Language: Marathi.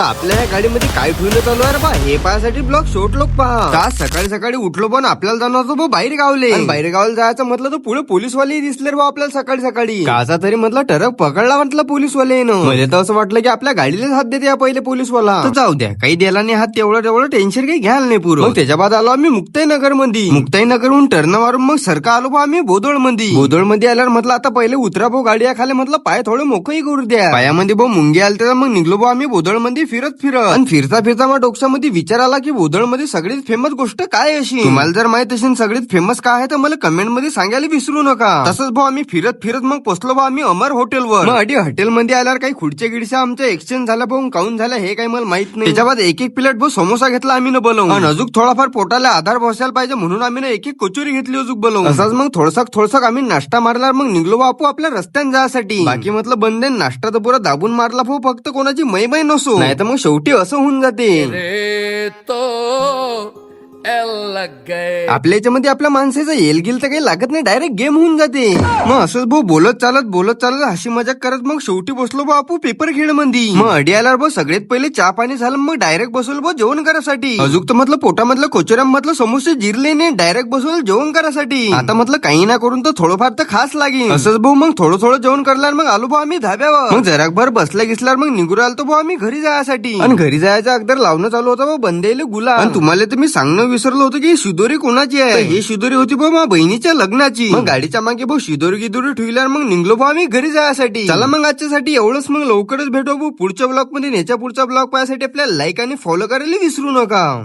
तर आपल्या या गाडीमध्ये काय ठेवलं चालू आहे रे बा, हे पाहासाठी ब्लॉग शॉर्ट लोक पहा. आज सकाळी सकाळी उठलो पण आपल्याला जाणार होतो बाहेर गावले. बाहेर गावाला जायचं म्हटलं तर पुढे पोलीसवाले दिसले रे बा आपल्याला सकाळी सकाळी. काचा तरी म्हटलं ट्रक पकडला म्हटलं पोलीसवाल्यानं. मला तर असं वाटलं की आपल्या गाडीलाच हात देते पहिले पोलीसवाला. तर जाऊ द्या, काही द्यायला नाही हात, तेवढं टेन्शन काही घ्यायला नाही पुरं. मग त्याच्या बाद आलो आम्ही मुक्ताईनगर मध्ये. मुक्ताईनगरहून टर्न मारून मग सरका आलो बा आम्ही बोदोळ मध्ये. बोदोळ मध्ये आल्यावर म्हटलं आता पहिले उतरा भाऊ गाडी खाली, म्हटलं पाय थोडं मोकळी करू द्या. पायामध्ये भाऊ मुंगे आले तर मग निघलो बा आम्ही बोदळ मध्ये फिरत आणि फिरता फिरता मग डोक्यामध्ये विचार आला की बोदळ मध्ये सगळ्यात फेमस गोष्ट काय अशी. तुम्हाला जर माहित असेल सगळ्यात फेमस काय आहे तर मला कमेंट मध्ये सांगायला विसरू नका. तसंच भाऊ आम्ही फिरत फिरत मग पोहोचलो बा आम्ही अमर हॉटेलवर. मग अडी हॉटेलमध्ये आल्यावर काही खुर्च्या गिडच्या आमच्या एक्सचेंज झाला भाऊ, काऊन झाला हे काही मला माहित नाही. त्याच्या बाद एक प्लेट भाऊ समोसा घेतला आम्ही न बोलवून, आणि अजून थोडाफार पोटाला आधार बसायला पाहिजे म्हणून आम्ही ना एक कचोरी घेतली अजून बोलवून. तसाच मग थोडसा आम्ही नाश्ता मारला, मग निघलो बापू आपल्या रस्त्याने जायसाठी. बाकी म्हटलं बंदे नाश्ता तर पुरा दाबून मारला भाऊ, फक्त कोणाची मै नसो, नाही तर मग शेवटी असं होऊन जाते. आपल्या याच्यामध्ये आपल्या माणसाचं एलगिल तर काही लागत नाही, डायरेक्ट गेम होऊन जाते. मग असंच भाऊ बोलत चालत हशी मजाक करत मग शेवटी बसलो बापू पेपर खेळ मंदी. मग अडी आल्यावर भाऊ सगळ्यात पहिले चहा पाणी झालं, मग डायरेक्ट बसवलं भाऊ जेवण करायसाठी. अजून तर म्हटलं पोटामधलं कोचऱ्यामधलं समोसे जिरले नाही, डायरेक्ट बसवलं जेवण करायसाठी. आता म्हटलं काही ना करून तर थोडंफार तर खास लागेल. असंच भाऊ मग थोडं जेवण करणार मग आलो भाऊ आम्ही धाब्यावर. मग जराकभर बसल्या गिसल्यावर मग निघून आलो भाऊ आम्ही घरी जायसाठी. आणि घरी जायचं अगदर लावणं चालू होतं भाऊ बंदेले गुला. आणि तुम्हाला तर मी सांगणं विसरलो होतो की शिदोरी कोणाची आहे. ही शिदोरी होती भाऊ माझ्या बहिणीच्या लग्नाची. मग गाडीच्या मागे भाऊ शिदोरी गिदोरी ठेवल्यावर मग निघलो भाऊ आम्ही घरी जायसाठी. चला मग आजच्यासाठी एवढंच, मग लवकरच भेटू भाऊ पुढच्या ब्लॉग मध्ये. याच्या पुढचा ब्लॉग पाहण्यासाठी आपल्याला लाईक आणि फॉलो करायला विसरू नका.